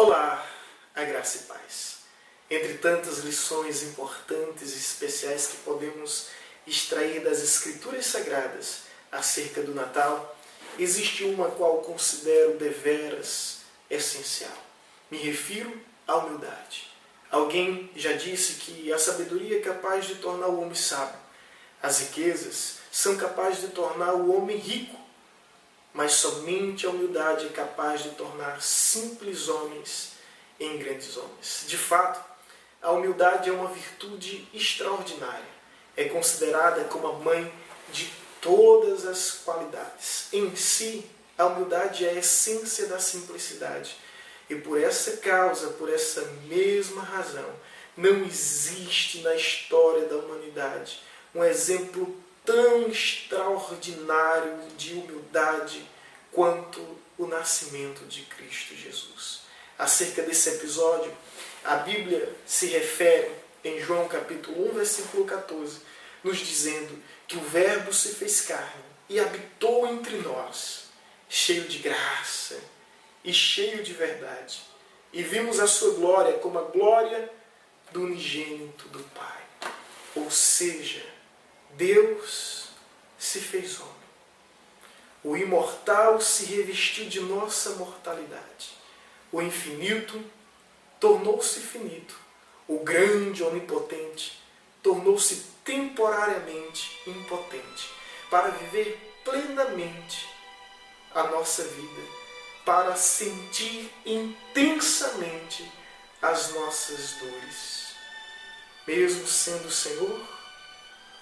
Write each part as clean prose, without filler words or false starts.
Olá, a graça e paz. Entre tantas lições importantes e especiais que podemos extrair das Escrituras Sagradas acerca do Natal, existe uma a qual considero deveras essencial. Me refiro à humildade. Alguém já disse que a sabedoria é capaz de tornar o homem sábio. As riquezas são capazes de tornar o homem rico. Mas somente a humildade é capaz de tornar simples homens em grandes homens. De fato, a humildade é uma virtude extraordinária. É considerada como a mãe de todas as qualidades. Em si, a humildade é a essência da simplicidade. E por essa causa, por essa mesma razão, não existe na história da humanidade um exemplo tão extraordinário de humildade quanto o nascimento de Cristo Jesus. Acerca desse episódio, a Bíblia se refere em João capítulo 1, versículo 14, nos dizendo que o Verbo se fez carne e habitou entre nós, cheio de graça e cheio de verdade. E vimos a sua glória como a glória do unigênito do Pai. Ou seja, Deus se fez homem. O imortal se revestiu de nossa mortalidade. O infinito tornou-se finito. O grande onipotente tornou-se temporariamente impotente para viver plenamente a nossa vida, para sentir intensamente as nossas dores. Mesmo sendo o Senhor,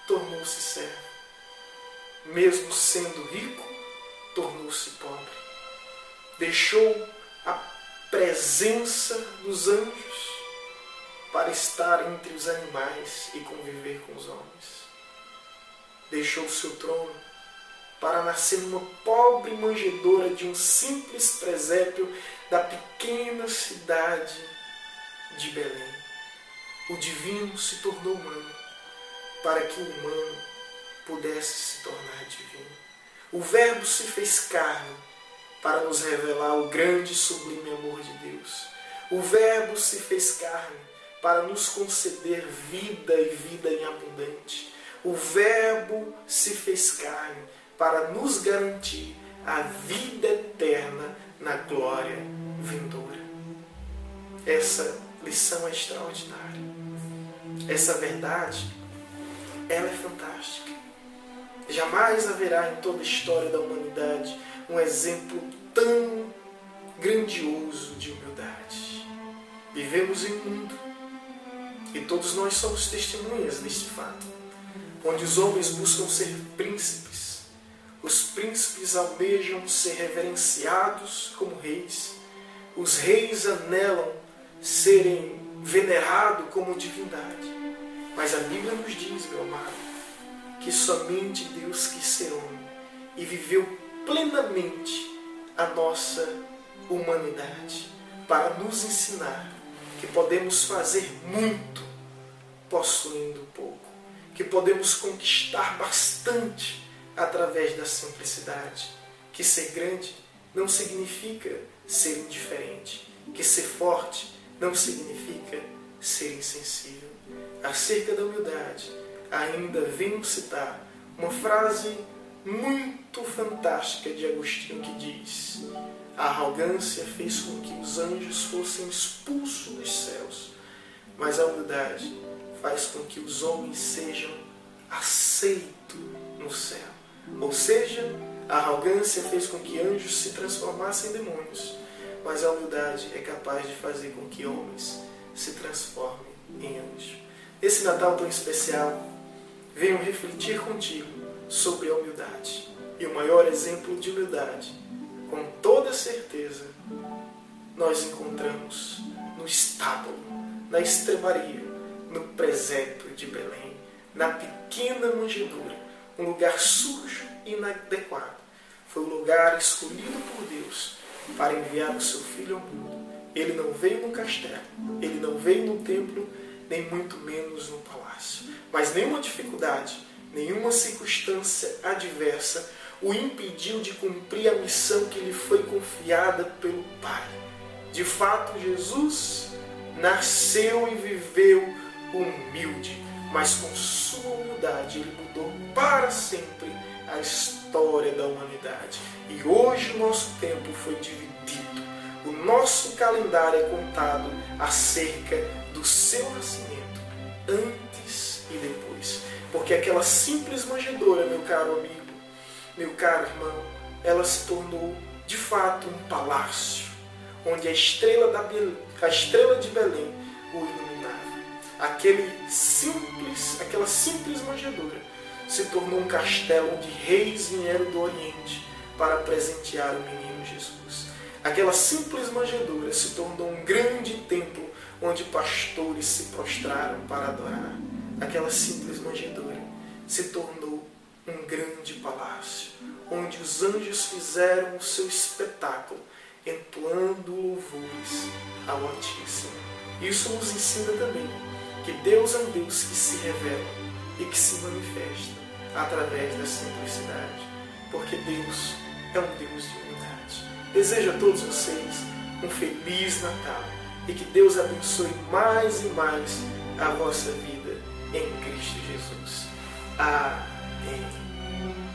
tornou-se servo. Mesmo sendo rico, tornou-se pobre. Deixou a presença dos anjos para estar entre os animais e conviver com os homens. Deixou o seu trono para nascer numa pobre manjedoura de um simples presépio da pequena cidade de Belém. O divino se tornou humano para que o humano pudesse se tornar divino. O Verbo se fez carne para nos revelar o grande e sublime amor de Deus. O Verbo se fez carne para nos conceder vida e vida em abundante. O Verbo se fez carne para nos garantir a vida eterna na glória vindoura. Essa lição é extraordinária. Essa verdade, ela é fantástica. Jamais haverá em toda a história da humanidade um exemplo tão grandioso de humildade. Vivemos em um mundo, e todos nós somos testemunhas deste fato, onde os homens buscam ser príncipes. Os príncipes almejam ser reverenciados como reis. Os reis anelam serem venerados como divindade. Mas a Bíblia nos diz, meu amado, que somente Deus quis ser homem e viveu plenamente a nossa humanidade para nos ensinar que podemos fazer muito possuindo pouco, que podemos conquistar bastante através da simplicidade, que ser grande não significa ser indiferente, que ser forte não significa ser insensível. Acerca da humildade, ainda venho citar uma frase muito fantástica de Agostinho que diz: a arrogância fez com que os anjos fossem expulsos dos céus, mas a humildade faz com que os homens sejam aceitos no céu. Ou seja, a arrogância fez com que anjos se transformassem em demônios, mas a humildade é capaz de fazer com que homens se transformem em anjos. Nesse Natal tão especial, venho refletir contigo sobre a humildade. E o maior exemplo de humildade, com toda certeza, nós encontramos no estábulo, na estrebaria, no presépio de Belém, na pequena manjedoura, um lugar sujo e inadequado. Foi o lugar escolhido por Deus para enviar o seu Filho ao mundo. Ele não veio no castelo, ele não veio no templo, nem muito menos no palácio. Mas nenhuma dificuldade, nenhuma circunstância adversa o impediu de cumprir a missão que lhe foi confiada pelo Pai. De fato, Jesus nasceu e viveu humilde, mas com sua humildade ele mudou para sempre a história da humanidade. E hoje o nosso tempo foi dividido. O nosso calendário é contado acerca do seu nascimento, antes e depois. Porque aquela simples manjedoura, meu caro amigo, meu caro irmão, ela se tornou de fato um palácio, onde a estrela de Belém o iluminava. Aquela simples manjedoura se tornou um castelo onde reis vieram do Oriente para presentear o menino Jesus. Aquela simples manjedoura se tornou um grande templo onde pastores se prostraram para adorar. Aquela simples manjedoura se tornou um grande palácio, onde os anjos fizeram o seu espetáculo, entoando louvores ao Altíssimo. Isso nos ensina também que Deus é um Deus que se revela e que se manifesta através da simplicidade, porque Deus é um Deus de humildade. Desejo a todos vocês um feliz Natal e que Deus abençoe mais e mais a vossa vida em Cristo Jesus. Amém.